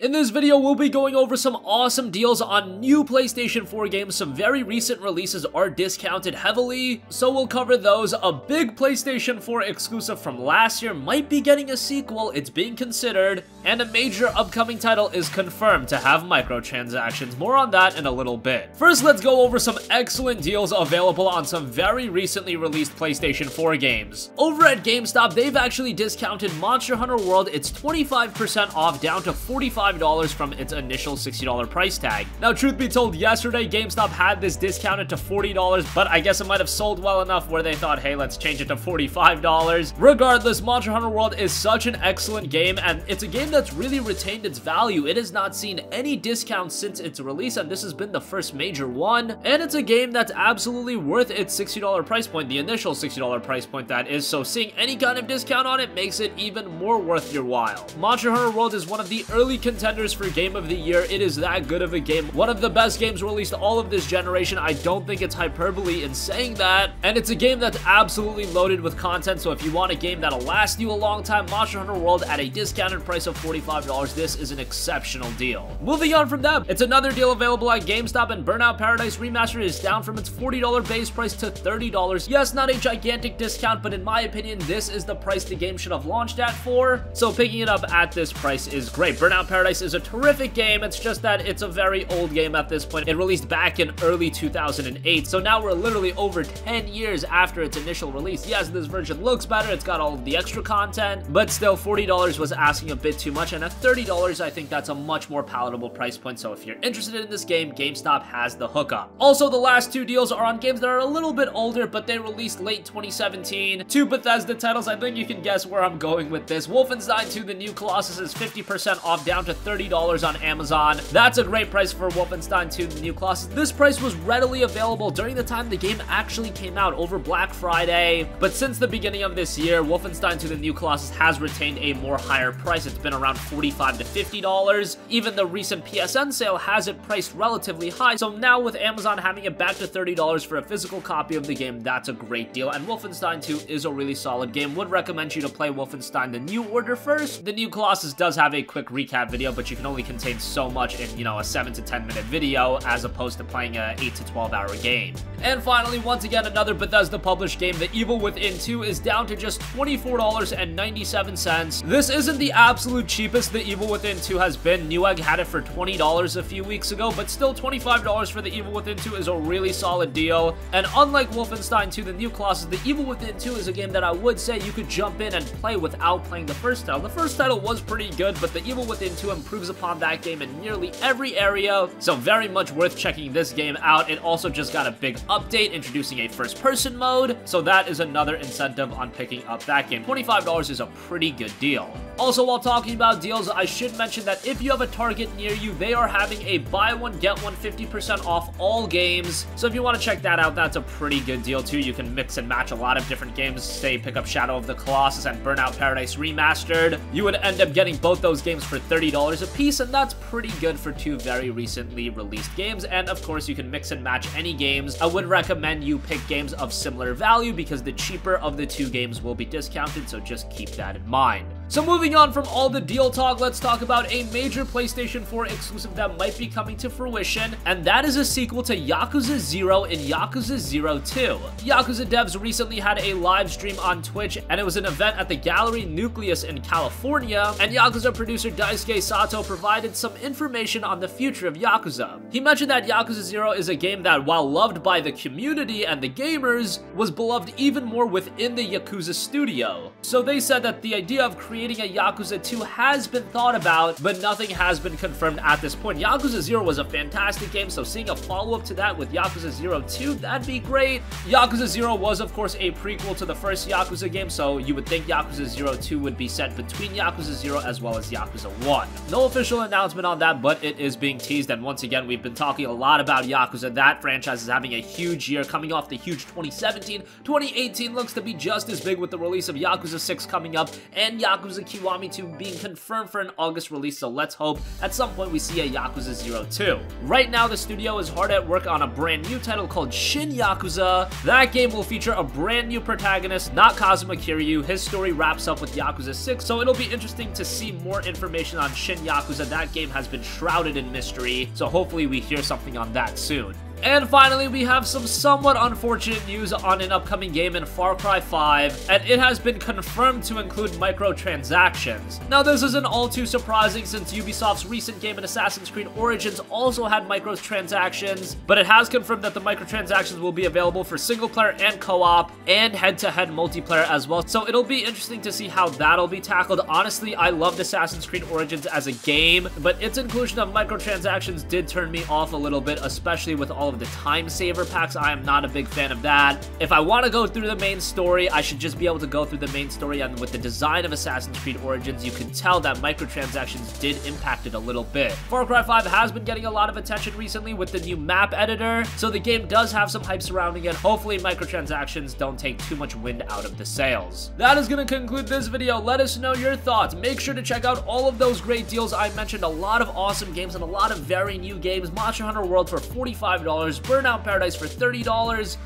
In this video, we'll be going over some awesome deals on new PlayStation 4 games. Some very recent releases are discounted heavily, so we'll cover those. A big PlayStation 4 exclusive from last year might be getting a sequel, it's being considered, and a major upcoming title is confirmed to have microtransactions. More on that in a little bit. First, let's go over some excellent deals available on some very recently released PlayStation 4 games. Over at GameStop, they've actually discounted Monster Hunter World. It's 25% off, down to $45 from its initial $60 price tag. Now, truth be told, yesterday GameStop had this discounted to $40, but I guess it might have sold well enough where they thought, hey, let's change it to $45. Regardless, Monster Hunter World is such an excellent game, and it's a game that's really retained its value. It has not seen any discounts since its release, and this has been the first major one, and it's a game that's absolutely worth its $60 price point, the initial $60 price point that is, so seeing any kind of discount on it makes it even more worth your while. Monster Hunter World is one of the early contenders for Game of the Year. It is that good of a game. One of the best games released all of this generation. I don't think it's hyperbole in saying that. And it's a game that's absolutely loaded with content, so if you want a game that'll last you a long time, Monster Hunter World at a discounted price of $45, this is an exceptional deal. Moving on from that, it's another deal available at GameStop, and Burnout Paradise Remastered is down from its $40 base price to $30. Yes, not a gigantic discount, but in my opinion, this is the price the game should have launched at for, so picking it up at this price is great. Burnout Paradise is a terrific game. It's just that it's a very old game at this point. It released back in early 2008, so now we're literally over 10 years after its initial release. Yes, this version looks better, it's got all of the extra content, but still $40 was asking a bit too much, and at $30 I think that's a much more palatable price point, so if you're interested in this game, GameStop has the hookup. Also, the last two deals are on games that are a little bit older, but they released late 2017. Two Bethesda titles. I think you can guess where I'm going with this. Wolfenstein II: The New Colossus is 50% off, down to $30 on Amazon. That's a great price for Wolfenstein II: The New Colossus. This price was readily available during the time the game actually came out, over Black Friday, but since the beginning of this year, Wolfenstein II: The New Colossus has retained a more higher price. It's been around $45 to $50. Even the recent PSN sale has it priced relatively high, so now with Amazon having it back to $30 for a physical copy of the game, that's a great deal, and Wolfenstein 2 is a really solid game. Would recommend you to play Wolfenstein: The New Order first. The New Colossus does have a quick recap video, but you can only contain so much in, you know, a 7 to 10 minute video as opposed to playing a 8 to 12 hour game. And finally, once again, another Bethesda published game, The Evil Within 2 is down to just $24.97. This isn't the absolute cheapest The Evil Within 2 has been. Newegg had it for $20 a few weeks ago, but still $25 for The Evil Within 2 is a really solid deal. And unlike Wolfenstein 2: The New Colossus, The Evil Within 2 is a game that I would say you could jump in and play without playing the first title. The first title was pretty good, but The Evil Within 2 improves upon that game in nearly every area, so very much worth checking this game out. It also just got a big update introducing a first-person mode, so that is another incentive on picking up that game. $25 is a pretty good deal. Also, while talking about deals, I should mention that if you have a Target near you, they are having a buy one, get one 50% off all games, so if you want to check that out, that's a pretty good deal too. You can mix and match a lot of different games. Say pick up Shadow of the Colossus and Burnout Paradise Remastered. You would end up getting both those games for $30 a piece, and that's pretty good for two very recently released games. And of course, you can mix and match any games. I would recommend you pick games of similar value because the cheaper of the two games will be discounted, so just keep that in mind. So moving on from all the deal talk, let's talk about a major PlayStation 4 exclusive that might be coming to fruition, and that is a sequel to Yakuza 0 and Yakuza 0 2. Yakuza devs recently had a live stream on Twitch, and it was an event at the Gallery Nucleus in California, and Yakuza producer Daisuke Sato provided some information on the future of Yakuza. He mentioned that Yakuza 0 is a game that, while loved by the community and the gamers, was beloved even more within the Yakuza studio. So they said that the idea of creating a Yakuza 2 has been thought about, but nothing has been confirmed at this point. Yakuza 0 was a fantastic game, so seeing a follow-up to that with Yakuza 0 2, that'd be great. Yakuza 0 was, of course, a prequel to the first Yakuza game, so you would think Yakuza 0 2 would be set between Yakuza 0 as well as Yakuza 1. No official announcement on that, but it is being teased, and once again, we've been talking a lot about Yakuza. That franchise is having a huge year, coming off the huge 2017. 2018 looks to be just as big with the release of Yakuza 6 coming up, and Yakuza Yakuza Kiwami 2 being confirmed for an August release, so let's hope at some point we see a Yakuza 0 2. Right now, the studio is hard at work on a brand new title called Shin Yakuza. That game will feature a brand new protagonist, not Kazuma Kiryu. His story wraps up with Yakuza 6, so it'll be interesting to see more information on Shin Yakuza. That game has been shrouded in mystery, so hopefully we hear something on that soon. And finally, we have some somewhat unfortunate news on an upcoming game in Far Cry 5, and it has been confirmed to include microtransactions. Now, this isn't all too surprising since Ubisoft's recent game in Assassin's Creed Origins also had microtransactions, but it has confirmed that the microtransactions will be available for single player and co-op and head-to-head multiplayer as well, so it'll be interesting to see how that'll be tackled. Honestly, I loved Assassin's Creed Origins as a game, but its inclusion of microtransactions did turn me off a little bit, especially with all of the time saver packs. I am not a big fan of that. If I want to go through the main story, I should just be able to go through the main story, and with the design of Assassin's Creed Origins, you can tell that microtransactions did impact it a little bit. Far Cry 5 has been getting a lot of attention recently with the new map editor, so the game does have some hype surrounding it. Hopefully microtransactions don't take too much wind out of the sails. That is going to conclude this video. Let us know your thoughts. Make sure to check out all of those great deals I mentioned. A lot of awesome games and a lot of very new games. Monster Hunter World for $45, Burnout Paradise for $30,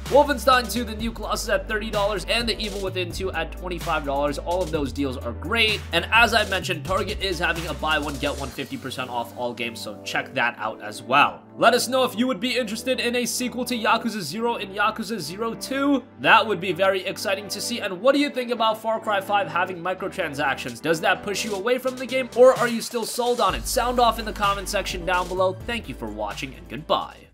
Wolfenstein 2, the new Colossus at $30, and The Evil Within 2 at $25. All of those deals are great, and as I mentioned, Target is having a buy one get one 50% off all games, so check that out as well. Let us know if you would be interested in a sequel to Yakuza 0 and Yakuza 0 2. That would be very exciting to see. And what do you think about Far Cry 5 having microtransactions? Does that push you away from the game, or are you still sold on it? Sound off in the comment section down below. Thank you for watching, and goodbye.